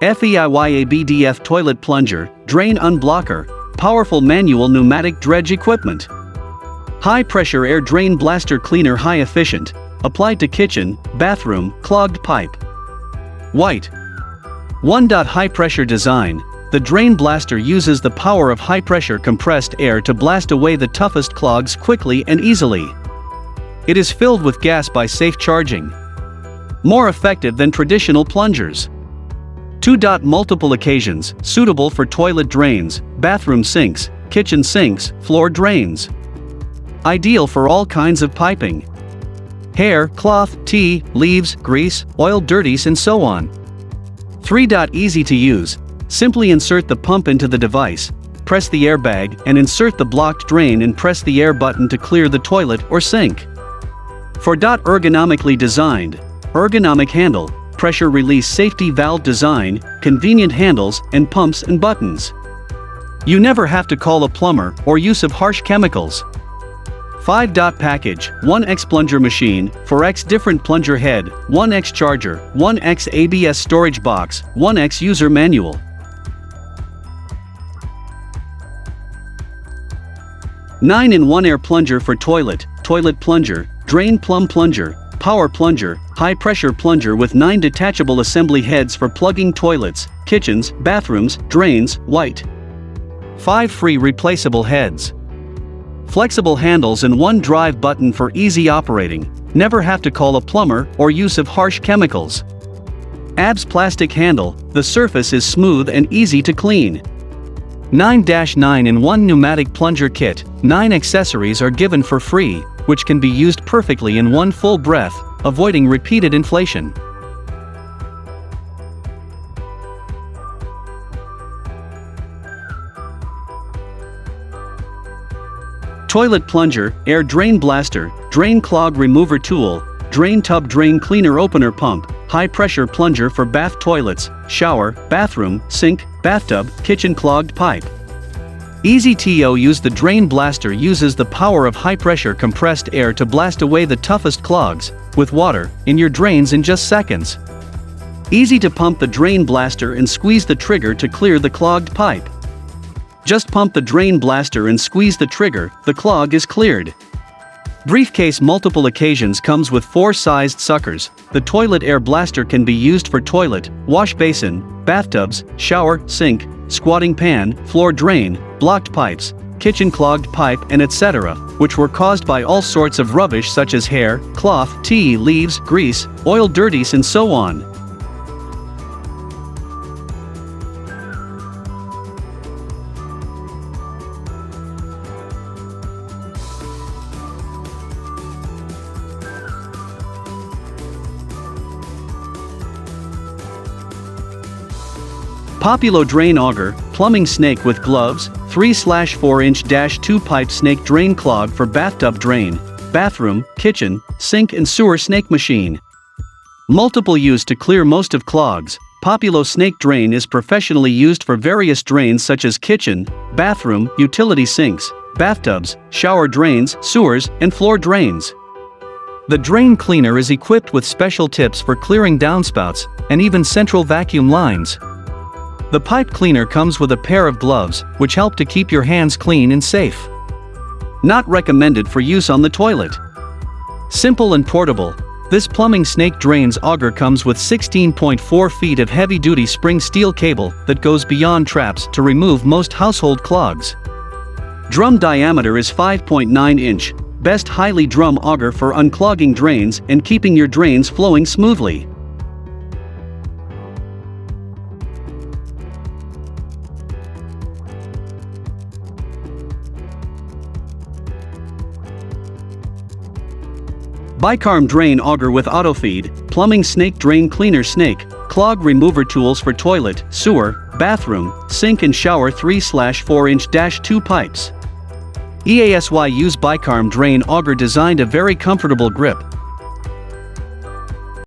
FEIYABDF Toilet Plunger, Drain Unblocker, Powerful Manual Pneumatic Dredge Equipment. High Pressure Air Drain Blaster Cleaner, high efficient, applied to kitchen, bathroom, clogged pipe. White. 1. High pressure design. The drain blaster uses the power of high pressure compressed air to blast away the toughest clogs quickly and easily. It is filled with gas by safe charging. More effective than traditional plungers. 2. Multiple occasions, suitable for toilet drains, bathroom sinks, kitchen sinks, floor drains. Ideal for all kinds of piping. Hair, cloth, tea, leaves, grease, oil dirties and so on. 3. Easy to use. Simply insert the pump into the device, press the airbag and insert the blocked drain and press the air button to clear the toilet or sink. 4. Ergonomically designed. Ergonomic handle, pressure release safety valve design, convenient handles and pumps and buttons. You never have to call a plumber or use of harsh chemicals. 5. Package, 1x plunger machine, 4x different plunger head, 1x charger, 1x ABS storage box, 1x user manual. 9-in-1 air plunger for toilet, toilet plunger, drain plumb plunger, power plunger, high pressure plunger with 9 detachable assembly heads for plugging toilets, kitchens, bathrooms, drains, white. 5 free replaceable heads. Flexible handles and 1 drive button for easy operating, never have to call a plumber or use of harsh chemicals. ABS plastic handle, the surface is smooth and easy to clean. 9-9-in-1 pneumatic plunger kit, 9 accessories are given for free, which can be used perfectly in one full breath, avoiding repeated inflation. Toilet plunger, air drain blaster, drain clog remover tool, drain tub drain cleaner opener pump, high pressure plunger for bath toilets, shower, bathroom, sink, bathtub, kitchen clogged pipe. Easy to use. The drain blaster uses the power of high pressure compressed air to blast away the toughest clogs, with water, in your drains in just seconds. Easy to pump the drain blaster and squeeze the trigger to clear the clogged pipe. Just pump the drain blaster and squeeze the trigger, the clog is cleared. Briefcase multiple occasions comes with 4 sized suckers. The toilet air blaster can be used for toilet, wash basin, bathtubs, shower, sink, squatting pan, floor drain, blocked pipes, kitchen clogged pipe and etc., which were caused by all sorts of rubbish such as hair, cloth, tea leaves, grease, oil dirties and so on. POPULO Drain Auger, Plumbing Snake with Gloves, 3/4" 2 pipe snake drain clog for bathtub drain, bathroom, kitchen, sink and sewer snake machine. Multiple use to clear most of clogs. POPULO Snake Drain is professionally used for various drains such as kitchen, bathroom, utility sinks, bathtubs, shower drains, sewers, and floor drains. The drain cleaner is equipped with special tips for clearing downspouts, and even central vacuum lines. The pipe cleaner comes with a pair of gloves, which help to keep your hands clean and safe. Not recommended for use on the toilet. Simple and portable. This plumbing snake drains auger comes with 16.4 feet of heavy-duty spring steel cable that goes beyond traps to remove most household clogs. Drum diameter is 5.9 inch. Best highly drum auger for unclogging drains and keeping your drains flowing smoothly. Bycarm Drain Auger with AUTOFEED, Plumbing Snake Drain Cleaner Snake, Clog Remover Tools for Toilet, Sewer, Bathroom, Sink and Shower 3/4" 2 pipes. EASY use Bycarm Drain Auger designed a very comfortable grip,